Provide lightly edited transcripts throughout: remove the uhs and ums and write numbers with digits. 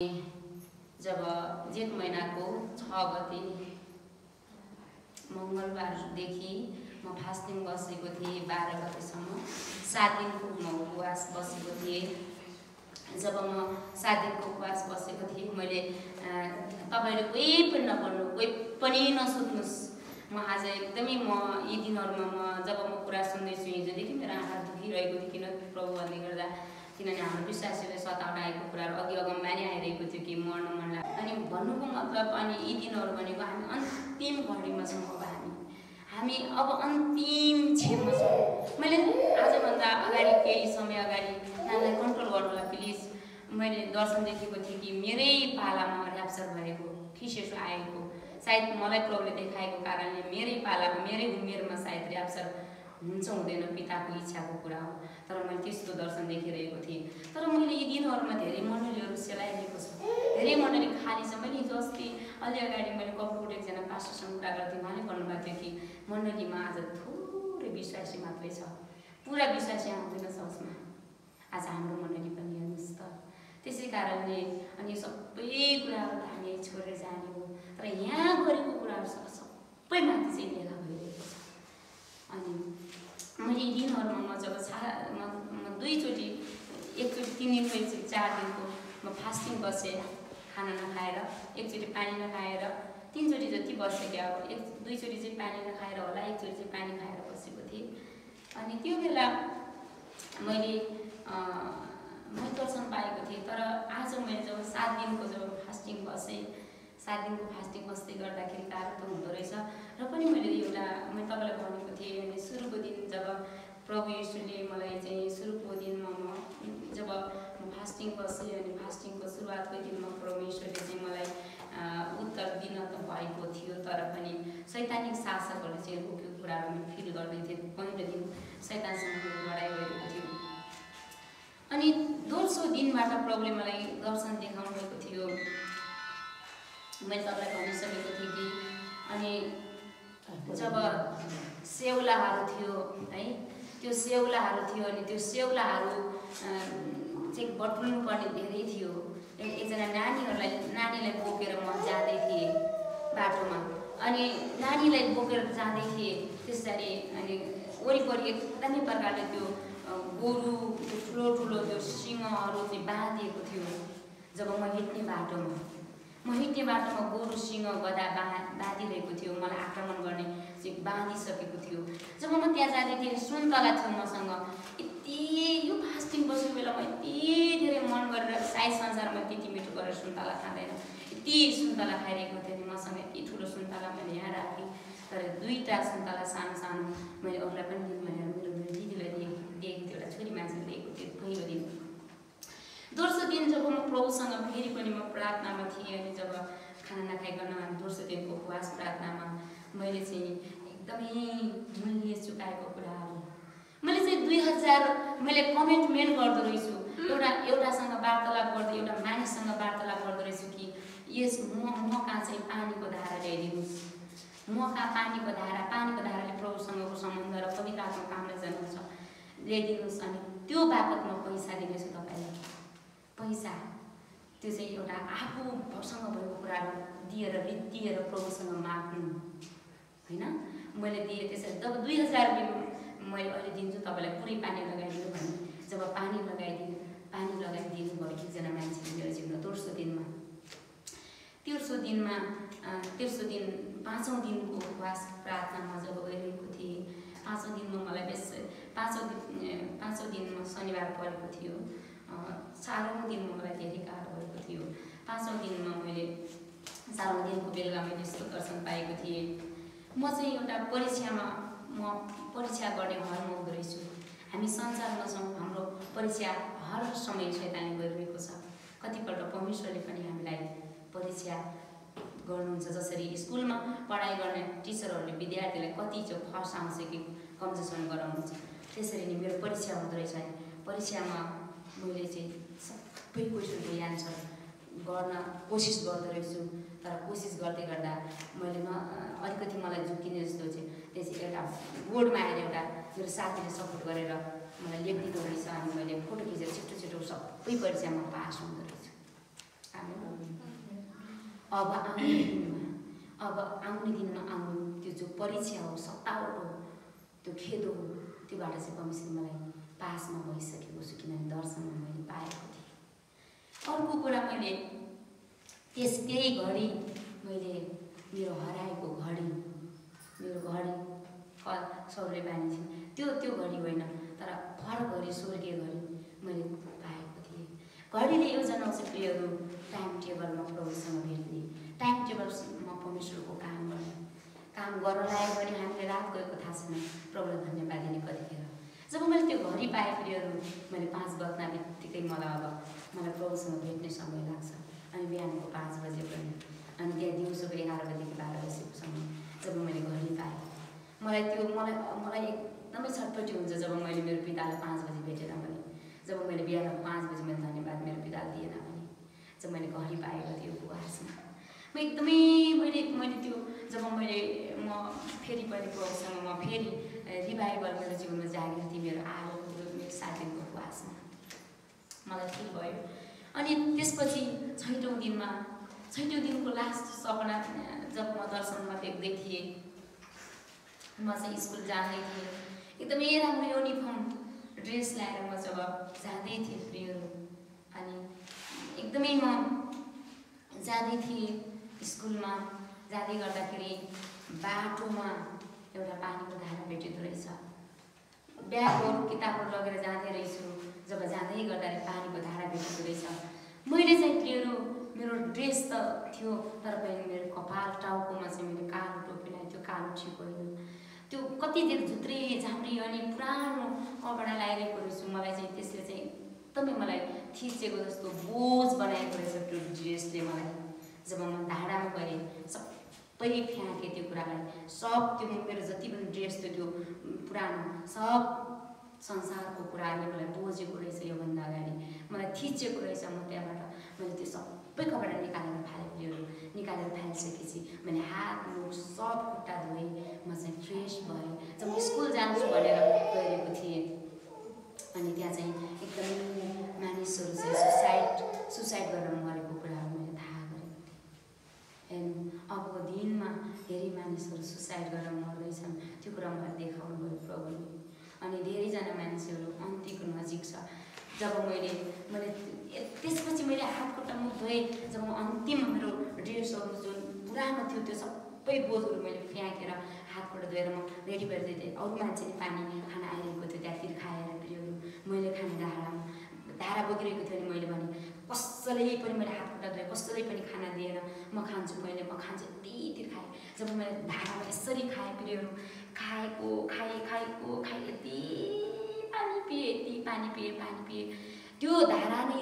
जब जेठ महिनाको 6 गते मङ्गलबारदेखि म फास्टिङ बसेको थिएँ 12 गतेसम्म 7 दिनको म उपवास बसेको थिएँ। जब म 7 दिनको उपवास बसेको थिएँ मैले तपाईहरु कोही पनि नबोल्नु, कोही पनि नसोध्नुस्। म आज एकदमै यी दिनहरुमा जब म कुरा सुन्दैछु हिजोदेखि मेरो आँखा दुखिरहेको थियो किन प्रभुले गर्दा, किनभने हाम्रो विश्वासीले सताउन आएको कुराहरु अघि अगममा नै आइरहेको थियो कि मर्न मन लाग्यो। अनि भन्नुको मतलब अनि यी दिनहरु भनेको हामी अन्तिम घडीमा छौं। हामी अब अन्तिम क्षणमा छौं। मैले आजभन्दा अगाडि केही समय अगाडि नानीलाई कन्ट्रोल गर्नुलाई प्लिज मैले दर्शन देखेको थिएँ कि मेरै पालामा र्याप्चर भएको खिसेसो आएको, सायद मलाई प्रभुले देखाएको कारणले मेरै पालामा मेरै उमेरमा सायद र्याप्चर हुन्छ हुँदैन पिताको इच्छाको कुरा हो। तर मैले त्यस्तो दर्शन देखिरहेको थिएँ। तर मैले यी दिनहरुमा धेरै मण्डलीहरु सेलाइरहेको छ, धेरै मण्डली खाली छ। मैले हिजो अस्ति अलि अगाडि मैले कपुरकोट एकजना पास्टरसँग कुरा गर्थेँ। उहाँले भन्नुभएको थियो कि मण्डलीमा आज थोरै विश्वासी मात्रै छ, पुरा विश्वासी आउँदैन चर्चमा। आज हाम्रो मण्डली पनि हेर्नुस् त। त्यसै कारणले अनि सबै कुराहरु त हामी छोडेर जाने हो, तर यहाँ गरेको कुराहरु सबै माथि चाहिँ भेला भइरहेको छ। अनि मैले यी दिनहरुमा म जब दुईचोटि, एकचोटि 3 दिनको, एकचोटि 4 दिनको म फास्टिङ बसे, खाना नखाएर, एकचोटि पानी नखाएर, 3 चोटि जति बसे क्या अब दुईचोटि चाहिँ पानी नखाएर होला, एकचोटि चाहिँ पानी खाएर बसेको थिएँ। अनि त्यो बेला मैले दर्शन पाएको थिएँ। तर आज मैले जब 7 दिनको जब फास्टिङ बसे, 7 दिनको फास्टिङ बस्दै गर्दाखेरि गाह्रो त हुँदो रहेछ। र पनि मैले तपाईलाई भनेको थिएँ अनि सुरुको दिन जब प्रभु येशूले मलाई चाहिँ सुरुको दिनमा जब म फास्टिङ बसेँ अनि फास्टिङको सुरुवातको दिनमा परमेश्वरले चाहिँ मलाई उत्तर दिन त भएको थियो। तर पनि शैतानिक शासकहरूले चाहिँ रोकेको कुराहरू म फिल गर्दै थिएँ। पहिलो दिन शैतानसँग लडाइँ भएको थियो। अनि दोस्रो दिनबाट प्रभुले मलाई दर्शन देखाउनु भएको थियो। मैले तपाईलाई भनिसकेको थिएँ कि अनि जब सेउलाहरू थियो है, त्यो सेउलाहरू थियो अनि त्यो सेउलाहरू चाहिँ बटुल्नु पर्ने धेरै थियो। एकजना नानीलाई बोकेर म जाँदै थिएँ बाटोमा। अनि नानीलाई बोकेर जाँदै थिएँ त्यसरी। अनि वरिपरि एकदमै प्रकारले त्यो गोरु ठुलो त्यो सिंहहरू चाहिँ बाँधिएको थियो। जब म हिँड्ने बाटोमा गोरु सिंह गधा बाँधिरहेको थियो, मलाई आक्रमण गर्ने चाहिँ बाँधिसकेको थियो। जब म त्यहाँ जाँदै थिएँ सुन्तला थियो मसँग। यति यो फास्टिङ बस्ने बेलामा यति धेरै मन गरेर, सायद संसारमा त्यति मिठो गरेर सुन्तला खाँदैन, यति सुन्तला खाइरहेको थिएँ। मसँग यति ठुलो सुन्तला मैले यहाँ राखेँ। तर 2टा सुन्तला सानो मैले अरूलाई पनि दिनु भनेर मेरो दिदीलाई दिएको थियो, एउटा छोरी मान्छेले दिएको थियो पहिलो दिन। दोस्रो दिन जब म प्रभुसँग फेरि पनि म प्रार्थनामा थिएँ अनि जब खाना नखाइकन दोस्रो दिनको उपवास प्रार्थनामा मैले चाहिँ एकदमै मूल्य चुकाएको कुराहरू मैले चाहिँ 2000 मैले कमिटमेन्ट गर्दो रहेछु। एउटासँग वार्तालाप गर्दै, एउटा मानिससँग वार्तालाप गर्दो रहेछु कि यस म कहाँ चाहिँ पानीको धारा ल्याइदिनुहोस्, म कहाँ पानीको धाराले प्रभुसँगको सम्बन्ध र पवित्र आत्मा कामले जनाउँछ ल्याइदिनुहोस्। अनि त्यो बापत म पैसा दिनेछु तपाईलाई। पैसा त्यो चाहिँ एउटा आफूसँग भएको कुराहरू दिएर प्रभुसँग माग्नु हैन। मैले दिएँ त्यसरी। जब 2000 मैले अहिले दिन्छु तपाईलाई पुरै पानी लगाइदिनु भने जब पानी लगाइदिनु भयो एकजना मान्छेले मेरो जीवनमा तेस्रो दिन 5औं दिनको उपवास प्रार्थनामा जब गइरहेको थिएँ। 5औं दिनमा मलाई 5औं दिनमा शनिबार परेको थियो। 4औं दिनमा मलाई धेरै गाह्रो भएको थियो। 5औं दिनमा मैले 4औं दिनको बेलुका मैले यस्तो दर्शन पाएको थिएँ। म चाहिँ एउटा परीक्षा गर्ने हलमा हुँदो रहेछु। हामी संसारमा छौँ, हाम्रो परीक्षा हर समय शैतानले गरिरहेको छ। कतिपल्ट परमेश्वरले पनि हामीलाई परीक्षा गर्नुहुन्छ। जसरी स्कुलमा पढाइ गर्ने टिचरहरूले विद्यार्थीलाई कति चाहिँ फर्स्ट आउँछ कि कम्पिटिसन गराउनुहुन्छ, त्यसरी नै मेरो परीक्षा हुँदो रहेछ। परीक्षामा मैले चाहिँ सबै क्वेसनको एन्सर गर्न कोसिस गर्दो रहेछु। तर कोसिस गर्दै गर्दा मैले अलिकति मलाई झुक्किने जस्तो चाहिँ त्यसै एउटा बोर्डमा आएर एउटा मेरो साथीले सपोर्ट गरेर मलाई लेखिदिँदो रहेछ। अनि मैले फोटो खिचेर छिटो सबै परीक्षामा पास हुँदो रहेछु। अब आउने दिनमा आउने त्यो जो परीक्षा हो, सतावट हो, त्यो खेद हो, त्योबाट चाहिँ परमेश्वर मलाई पासमा भइसकेको छु, किनभने दर्शनमा मैले पाएको थिएँ। अर्को कुरा मैले त्यही घडी मैले मेरो हराएको घडी, मेरो घडी सौर्य बानी थियो, त्यो घडी होइन तर फरक घडी, स्वर्गीय घडी मैले पाएको थिएँ। घडीले यो जनाउँछ प्रियहरू, टाइम टेबलमा प्रभुसँग भेट्ने, टाइम टेबलमा परमेश्वरको काम गर्ने, काम गर्न लाग्यो भने हामीले रात गएको थाहा छैन, प्रभुलाई धन्यवाद दिने कतिखेर। जब मैले त्यो घडी पाएँ प्रियहरू, मैले 5 बज्न बित्तिकै मलाई प्रभुसँग भेट्ने समय लाग्छ। अनि बिहानको 5 बजे पनि, अनि त्यहाँ दिउँसोको 11 बजेदेखि 12 बजेको समय जब मैले घडी पाएँ, मलाई एकदमै छटपटी हुन्छ जब मैले मेरो पितालाई 5 बजे भेटेन भने, जब मैले बिहानको 5 बजे मैले धन्यवाद मेरो पितालाई दिएन भने, जब मैले घडी पाएको थियो उपवासमा, म एकदमै मैले त्यो जब म फेरि पनि प्रभुसँग म फेरि रिभाइभल मेरो जीवनमा जागेको थिएँ, मेरो मेरो 7 दिनको उपवासमा मलाई फिल भयो। अनि त्यसपछि 6औं दिनको लास्ट सपना जब म दर्शनमा देख्दै थिएँ, म चाहिँ स्कुल जाँदै थिएँ, एकदमै राम्रो युनिफर्म ड्रेस लगाएर म जब जाँदै थिएँ प्रियहरू, अनि एकदमै म जाँदै थिएँ स्कुलमा, जाँदै गर्दाखेरि बाटोमा एउटा पानीको धारा भेटिँदो रहेछ। ब्यागहरू किताबहरू लगेर जाँदै रहेछु, जब जाँदै गर्दाखेरि पानीको धारा भेटिँदो रहेछ। मैले चाहिँ प्रियहरू मेरो ड्रेस त थियो, तर पनि मेरो कपाल टाउकोमा चाहिँ मैले कालो टोपी लगाएको थियो, कालो ठिको होइन, त्यो कति धेरै झुत्रे झाँप्री अनि पुरानो कपडा लगाइरहेको रहेछु। मलाई चाहिँ त्यसले चाहिँ एकदमै मलाई थिचेको जस्तो बोझ बनाएको रहेछ त्यो ड्रेसले मलाई। जब म धारामा गएँ सबै फ्याँकेँ त्यो कुरालाई, सब त्यो मेरो जति पनि ड्रेस थियो त्यो पुरानो सब संसारको कुराले मलाई बोझेको रहेछ। योभन्दा अगाडि मलाई थिचेको रहेछ। म त्यहाँबाट मैले त्यो सबै कपडा निकालेर फालेँ, निकालेर फालिसकेपछि मैले हात मुख सब खुट्टा धोएँ, म चाहिँ फ्रेस भएँ। जब म स्कुल जान्छु भनेर गएको थिएँ, अनि त्यहाँ चाहिँ एकदमै मानिसहरू चाहिँ सुसाइड गरेर मरेको कुराहरू मैले थाहा गरेको थिएँ। हेर्नु, अबको दिनमा धेरै मानिसहरू सुसाइड गरेर मर्दैछन्, त्यो कुरा मलाई देखाउनु भयो प्रभुले। अनि धेरैजना मानिसहरू अन्त्यको नजिक छ। जब मैले त्यसपछि मैले हात खुट्टा मुख धोएँ, जब म अन्तिममा मेरो ड्रेसहरू जुन पुरानो थियो त्यो सबै बोझहरू मैले फ्याँकेर हात खुट्टा धोएर म रेडी भएर थिएँ। अरू मान्छेले पानी खाना आइरहेको थियो, त्यहाँतिर खाएर प्रियहरू मैले खाने धारा बोकिरहेको थियो। अनि मैले भने कसैले पनि मैले हात खुट्टा धोएँ, कसैले पनि खाना दिएन, म खान्छु पहिले, म खान्छु, यतितिर खाएँ। जब मैले धारामा यसरी खाएँ प्रियहरू, खाएँ, यति पानी पिएँ, त्यो धारा नै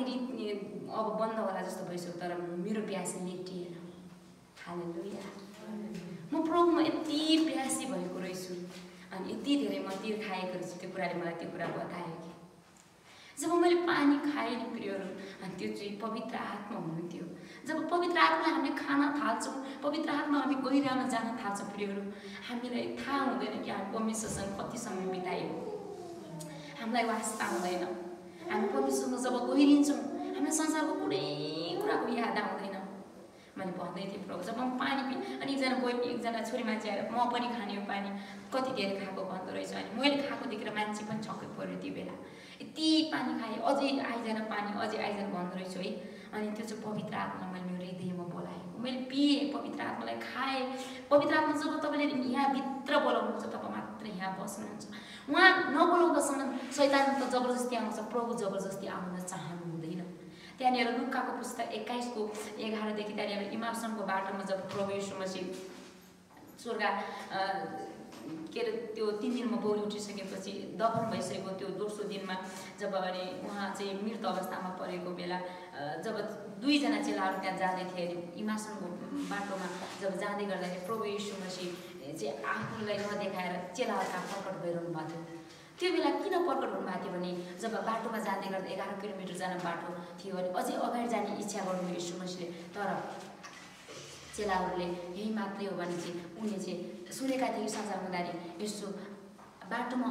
अब बन्द होला जस्तो भइसक्यो, तर मेरो प्यास मेटिएन। हालेलुया। म प्रभुमा यति प्यासी भएको रहेछु, अनि यति धेरै म तिर खाएको रहेछु। त्यो कुराले मलाई त्यो कुरा बतायो कि जब मैले पानी खाएँ नि प्रियहरू, अनि त्यो चाहिँ पवित्र आत्मा हुनुहुन्थ्यो। जब पवित्र आत्मा हामीले खान थाल्छौँ, पवित्र आत्मा हामी गहिरामा जान थाल्छौँ प्रियहरू, हामीलाई थाहा हुँदैन कि हामी परमेश्वरसँग कति समय बितायो, हामीलाई वास्ता हुँदैन। हामी परमेश्वरमा जब गहिरिन्छौँ, हामीलाई संसारको कुनै कुराको याद आउँदैन। मैले भन्दै थिएँ प्रभु, जब म पानी पिएँ, अनि एकजना छोरी मान्छे आएर म पनि खाने हो पानी, कति धेरै खाएको भन्दो रहेछ। अनि मैले खाएको देखेर मान्छे पनि छक्कै पऱ्यो त्यो बेला, यति पानी खाएँ, अझै आइजन पानी, अझै आइजन भन्दो रहेछु है। अनि त्यो चाहिँ पवित्र आत्मा मैले मेरो हृदयमा बोलाएको, मैले पिएँ, पवित्र आत्मालाई खाएँ। पवित्र आत्मा जब तपाईँले यहाँभित्र बोलाउनुहुन्छ तब मात्र यहाँ बस्नुहुन्छ। उहाँ नबोलाउँदासम्म शैतान त जबरजस्ती आउँछ, प्रभु जबरजस्ती आउन चाहनु हुँदैन। त्यहाँनिर लुकाको पुस्तक 21:11 त्यहाँनिर इमार्सनको बाटोमा जब प्रभु यीशु मसीह स्वर्ग के अरे त्यो 3 दिनमा बौरी उठिसकेपछि दफन भइसकेको त्यो दोस्रो दिनमा जब अनि उहाँ चाहिँ मृत अवस्थामा परेको बेला, जब 2 जना चेलाहरू त्यहाँ जाँदै थिए, इमार्सनको बाटोमा जब जाँदै गर्दाखेरि प्रभु यीशु मसीह चाहिँ आफूलाई नदेखाएर चेलाहरूका प्रकट भइरहनु भएको थियो। त्यो बेला किन प्रकट हुनुभएको थियो भने जब बाटोमा जाँदै गर्दा 11 किलोमिटर जाने बाटो थियो अनि अझै अगाडि जाने इच्छा गर्नुभयो यीशु मसीहले, तर चेलाहरूले यही मात्रै हो भने चाहिँ उनले चाहिँ सुनेका थिए संसार हुँदाखेरि यीशु बाटोमा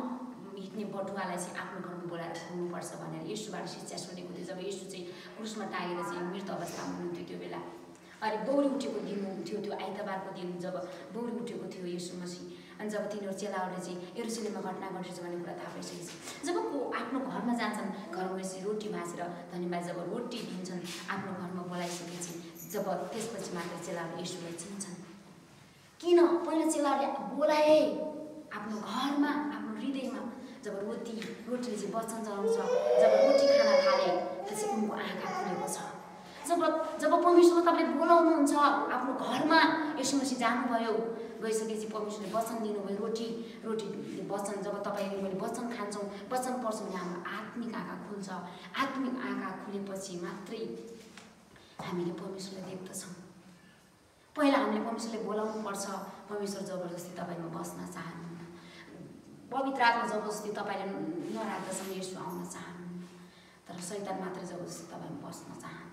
हिँड्ने बटुवालाई चाहिँ आफ्नो घरमा बोलाएर खुवाउनुपर्छ भनेर यीशुबाट शिक्षा सुनेको थियो। जब यीशु चाहिँ क्रुसमा टाँगेर चाहिँ मृत अवस्थामा हुनुहुन्थ्यो त्यो बेला, अनि बौरी उठेको दिन थियो, त्यो आइतबारको दिन जब बौरी उठेको थियो यीशु मसीह। अनि जब तिनीहरू चेलाहरूले चाहिँ यरुशलेममा घटना घटेछ भन्ने कुरा थाहा भइसकेको छ। जब आफ्नो घरमा जान्छन्, घरमा यसरी रोटी भाँचेर धन्यवाद जब रोटी दिन्छन् आफ्नो घरमा बोलाइसकेपछि, जब त्यसपछि मात्र चेलाहरूले यीशुलाई चिन्छन्। किन? पहिला चेलाहरूले बोलाए आफ्नो घरमा, आफ्नो हृदयमा। जब रोटीले चाहिँ वचन चलाउँछ, जब रोटी खान थाले त्यसपछि उनको आँखा खुलेको छ। जब परमेश्वरले तपाईँले बोलाउनुहुन्छ आफ्नो घरमा, यीशु मसीह जानुभयो, गइसकेपछि परमेश्वरले वचन दिनुभयो, रोटी वचन। जब तपाईँले मैले वचन खान्छौँ, वचन पढ्छौँ भने हाम्रो आत्मिक आँखा खुल्छ। आत्मिक आँखा खुलेपछि मात्रै हामीले परमेश्वरलाई देख्दछौँ। पहिला हामीले परमेश्वरले बोलाउनु पर्छ। परमेश्वर जबरजस्ती तपाईँमा बस्न चाहनुहुन्न। पवित्र आत्मा जबरजस्ती तपाईँले नराख्दछन्, यीशु आउन चाहनुहुन्न। तर शैतान मात्र जबरजस्ती तपाईँमा बस्न चाहन्छ।